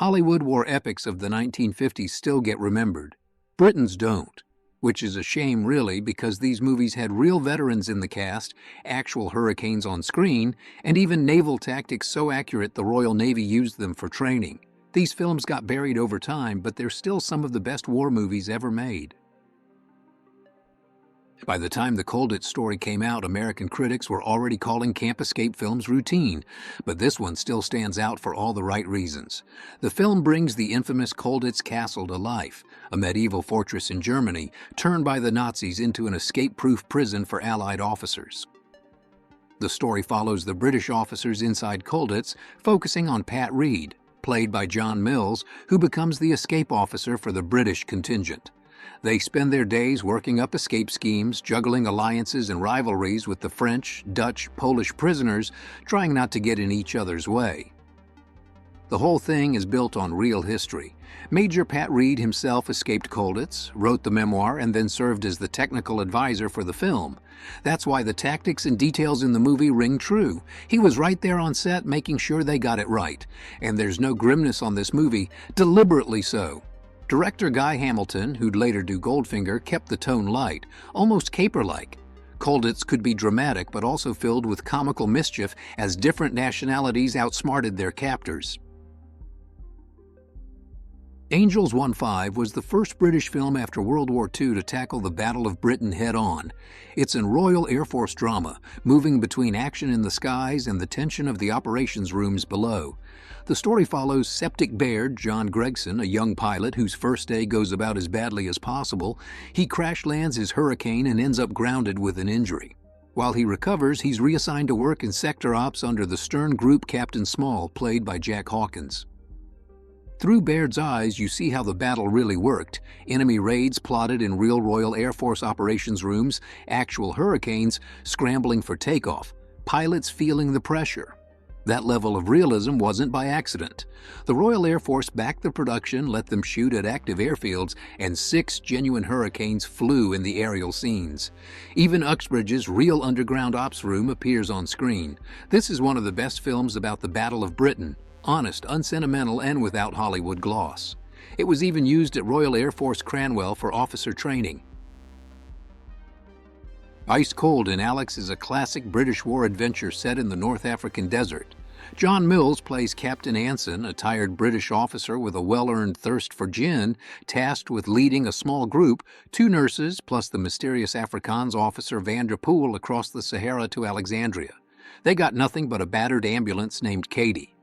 Hollywood war epics of the 1950s still get remembered. Britain's don't, which is a shame really because these movies had real veterans in the cast, actual hurricanes on screen, and even naval tactics so accurate the Royal Navy used them for training. These films got buried over time, but they're still some of the best war movies ever made. By the time the Colditz Story came out, American critics were already calling camp escape films routine, but this one still stands out for all the right reasons. The film brings the infamous Colditz Castle to life, a medieval fortress in Germany, turned by the Nazis into an escape-proof prison for Allied officers. The story follows the British officers inside Colditz, focusing on Pat Reed, played by John Mills, who becomes the escape officer for the British contingent. They spend their days working up escape schemes, juggling alliances and rivalries with the French, Dutch, Polish prisoners, trying not to get in each other's way. The whole thing is built on real history. Major Pat Reed himself escaped Colditz, wrote the memoir, and then served as the technical advisor for the film. That's why the tactics and details in the movie ring true. He was right there on set making sure they got it right. And there's no grimness on this movie, deliberately so. Director Guy Hamilton, who'd later do Goldfinger, kept the tone light, almost caper-like. Colditz could be dramatic but also filled with comical mischief as different nationalities outsmarted their captors. Angels 1-5 was the first British film after World War II to tackle the Battle of Britain head-on. It's a Royal Air Force drama, moving between action in the skies and the tension of the operations rooms below. The story follows Septic Baird, John Gregson, a young pilot whose first day goes about as badly as possible. He crash lands his Hurricane and ends up grounded with an injury. While he recovers, he's reassigned to work in sector ops under the stern group Captain Small, played by Jack Hawkins. Through Baird's eyes, you see how the battle really worked. Enemy raids plotted in real Royal Air Force operations rooms, actual hurricanes scrambling for takeoff, pilots feeling the pressure. That level of realism wasn't by accident. The Royal Air Force backed the production, let them shoot at active airfields, and 6 genuine hurricanes flew in the aerial scenes. Even Uxbridge's real underground ops room appears on screen. This is one of the best films about the Battle of Britain. Honest, unsentimental, and without Hollywood gloss. It was even used at Royal Air Force Cranwell for officer training. Ice Cold in Alex is a classic British war adventure set in the North African desert. John Mills plays Captain Anson, a tired British officer with a well-earned thirst for gin, tasked with leading a small group, 2 nurses plus the mysterious Afrikaans officer Van der Poel across the Sahara to Alexandria. They got nothing but a battered ambulance named Katie.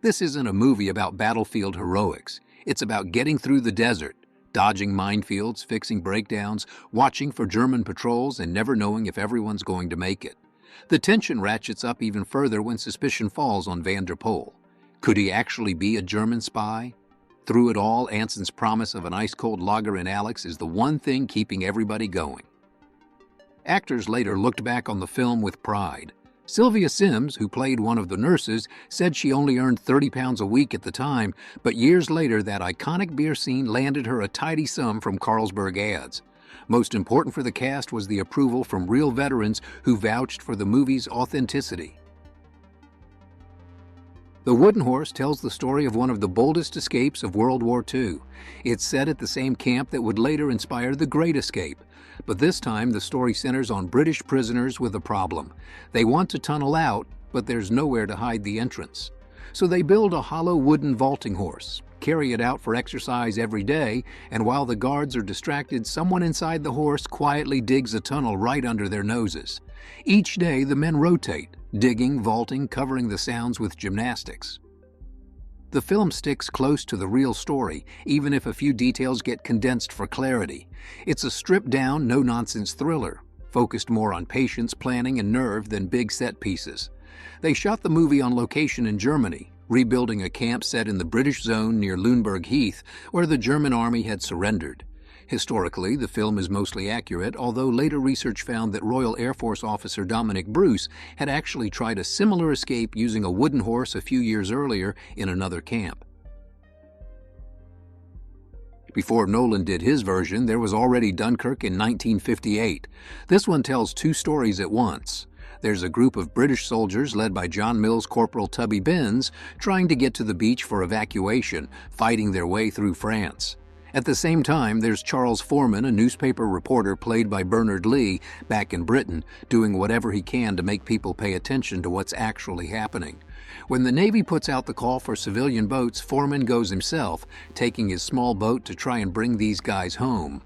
This isn't a movie about battlefield heroics. It's about getting through the desert, dodging minefields, fixing breakdowns, watching for German patrols, and never knowing if everyone's going to make it. The tension ratchets up even further when suspicion falls on Van der Poel. Could he actually be a German spy? Through it all, Anson's promise of an ice-cold lager in Alex is the one thing keeping everybody going. Actors later looked back on the film with pride. Sylvia Sims, who played one of the nurses, said she only earned £30 a week at the time, but years later that iconic beer scene landed her a tidy sum from Carlsberg ads. Most important for the cast was the approval from real veterans who vouched for the movie's authenticity. The Wooden Horse tells the story of one of the boldest escapes of World War II. It's set at the same camp that would later inspire The Great Escape. But this time, the story centers on British prisoners with a problem. They want to tunnel out, but there's nowhere to hide the entrance. So they build a hollow wooden vaulting horse, carry it out for exercise every day, and while the guards are distracted, someone inside the horse quietly digs a tunnel right under their noses. Each day, the men rotate, digging, vaulting, covering the sounds with gymnastics. The film sticks close to the real story, even if a few details get condensed for clarity. It's a stripped-down, no-nonsense thriller, focused more on patience, planning, and nerve than big set pieces. They shot the movie on location in Germany, rebuilding a camp set in the British zone near Lüneburg Heath, where the German army had surrendered. Historically, the film is mostly accurate, although later research found that Royal Air Force officer Dominic Bruce had actually tried a similar escape using a wooden horse a few years earlier in another camp. Before Nolan did his version, there was already Dunkirk in 1958. This one tells 2 stories at once. There's a group of British soldiers led by John Mills Corporal Tubby Benz trying to get to the beach for evacuation, fighting their way through France. At the same time, there's Charles Foreman, a newspaper reporter played by Bernard Lee, back in Britain, doing whatever he can to make people pay attention to what's actually happening. When the Navy puts out the call for civilian boats, Foreman goes himself, taking his small boat to try and bring these guys home.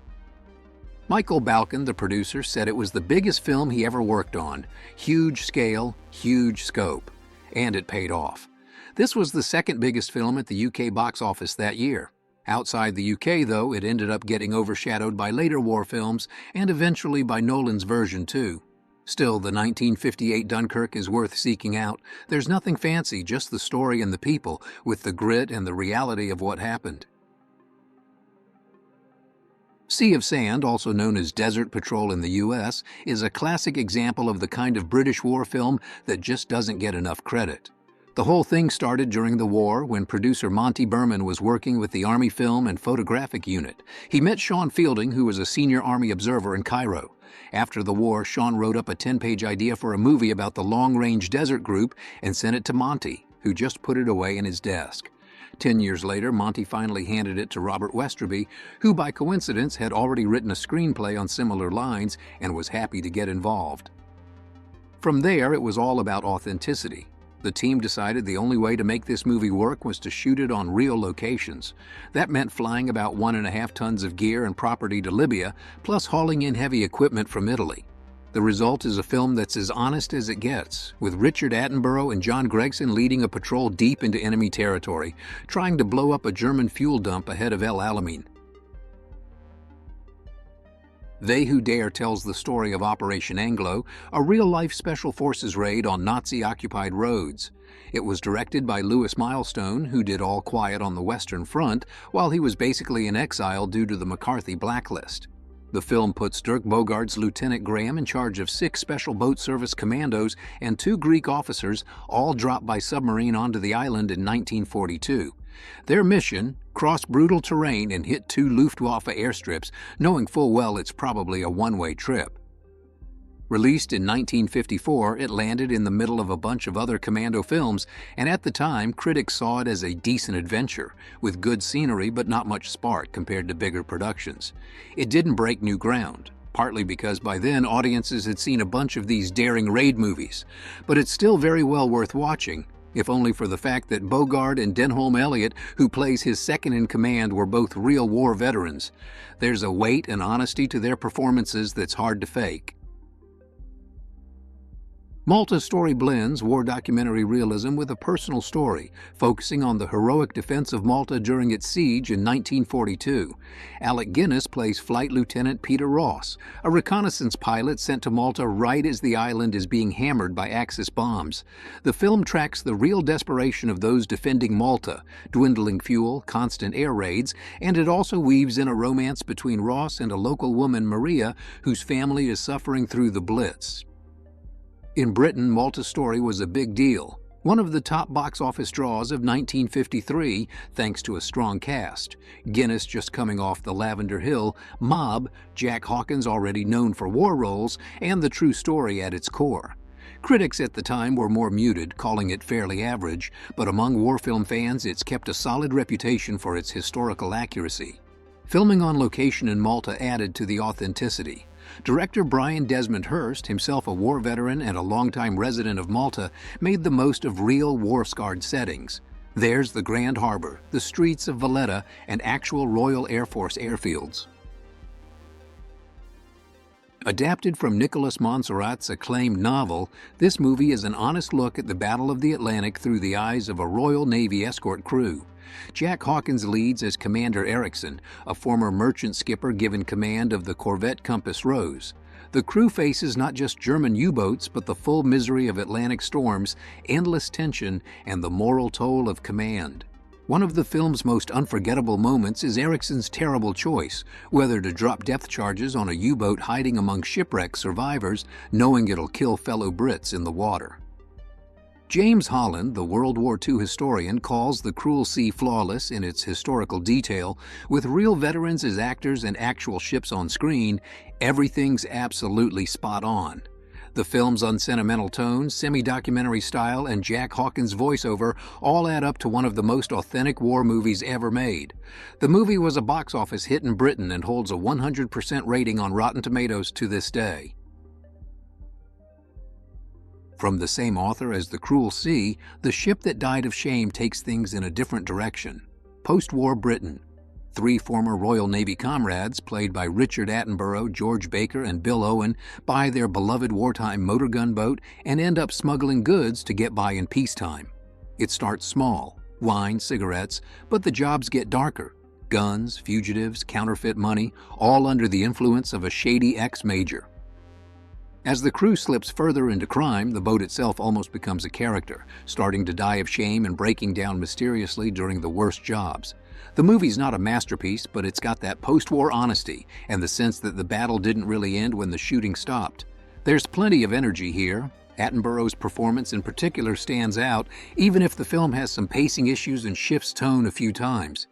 Michael Balkin, the producer, said it was the biggest film he ever worked on. Huge scale, huge scope. And it paid off. This was the second biggest film at the UK box office that year. Outside the UK, though, it ended up getting overshadowed by later war films and eventually by Nolan's version too. Still, the 1958 Dunkirk is worth seeking out. There's nothing fancy, just the story and the people, with the grit and the reality of what happened. Sea of Sand, also known as Desert Patrol in the US, is a classic example of the kind of British war film that just doesn't get enough credit. The whole thing started during the war when producer Monty Berman was working with the Army Film and Photographic Unit. He met Sean Fielding, who was a senior Army observer in Cairo. After the war, Sean wrote up a 10-page idea for a movie about the long-range desert group and sent it to Monty, who just put it away in his desk. 10 years later, Monty finally handed it to Robert Westerby, who by coincidence had already written a screenplay on similar lines and was happy to get involved. From there, it was all about authenticity. The team decided the only way to make this movie work was to shoot it on real locations. That meant flying about 1.5 tons of gear and property to Libya, plus hauling in heavy equipment from Italy. The result is a film that's as honest as it gets, with Richard Attenborough and John Gregson leading a patrol deep into enemy territory, trying to blow up a German fuel dump ahead of El Alamein. They Who Dare tells the story of Operation Anglo, a real-life special forces raid on Nazi-occupied roads. It was directed by Louis Milestone, who did All Quiet on the Western Front, while he was basically in exile due to the McCarthy blacklist. The film puts Dirk Bogart's Lieutenant Graham in charge of 6 Special Boat Service commandos and 2 Greek officers, all dropped by submarine onto the island in 1942. Their mission, cross brutal terrain and hit 2 Luftwaffe airstrips, knowing full well it's probably a one-way trip. Released in 1954, it landed in the middle of a bunch of other commando films, and at the time, critics saw it as a decent adventure, with good scenery but not much spark compared to bigger productions. It didn't break new ground, partly because by then audiences had seen a bunch of these daring raid movies, but it's still very well worth watching, if only for the fact that Bogart and Denholm Elliott, who plays his second-in-command, were both real war veterans. There's a weight and honesty to their performances that's hard to fake. Malta Story blends war documentary realism with a personal story, focusing on the heroic defense of Malta during its siege in 1942. Alec Guinness plays Flight Lieutenant Peter Ross, a reconnaissance pilot sent to Malta right as the island is being hammered by Axis bombs. The film tracks the real desperation of those defending Malta, dwindling fuel, constant air raids, and it also weaves in a romance between Ross and a local woman, Maria, whose family is suffering through the Blitz. In Britain, Malta Story was a big deal, one of the top box office draws of 1953 thanks to a strong cast. Guinness just coming off The Lavender Hill, Mob, Jack Hawkins already known for war roles, and the true story at its core. Critics at the time were more muted, calling it fairly average, but among war film fans it's kept a solid reputation for its historical accuracy. Filming on location in Malta added to the authenticity. Director Brian Desmond Hurst, himself a war veteran and a longtime resident of Malta, made the most of real war-scarred settings. There's the Grand Harbor, the streets of Valletta, and actual Royal Air Force airfields. Adapted from Nicholas Monserrat's acclaimed novel, this movie is an honest look at the Battle of the Atlantic through the eyes of a Royal Navy escort crew. Jack Hawkins leads as Commander Erickson, a former merchant skipper given command of the corvette Compass Rose. The crew faces not just German U-boats, but the full misery of Atlantic storms, endless tension, and the moral toll of command. One of the film's most unforgettable moments is Erickson's terrible choice, whether to drop depth charges on a U-boat hiding among shipwreck survivors, knowing it'll kill fellow Brits in the water. James Holland, the World War II historian, calls The Cruel Sea flawless in its historical detail. With real veterans as actors and actual ships on screen, everything's absolutely spot on. The film's unsentimental tone, semi-documentary style, and Jack Hawkins' voiceover all add up to one of the most authentic war movies ever made. The movie was a box office hit in Britain and holds a 100% rating on Rotten Tomatoes to this day. From the same author as The Cruel Sea, The Ship That Died of Shame takes things in a different direction. Post-war Britain. 3 former Royal Navy comrades, played by Richard Attenborough, George Baker, and Bill Owen, buy their beloved wartime motor gun boat and end up smuggling goods to get by in peacetime. It starts small, wine, cigarettes, but the jobs get darker. Guns, fugitives, counterfeit money, all under the influence of a shady ex-major. As the crew slips further into crime, the boat itself almost becomes a character, starting to die of shame and breaking down mysteriously during the worst jobs. The movie's not a masterpiece, but it's got that post-war honesty and the sense that the battle didn't really end when the shooting stopped. There's plenty of energy here. Attenborough's performance in particular stands out, even if the film has some pacing issues and shifts tone a few times.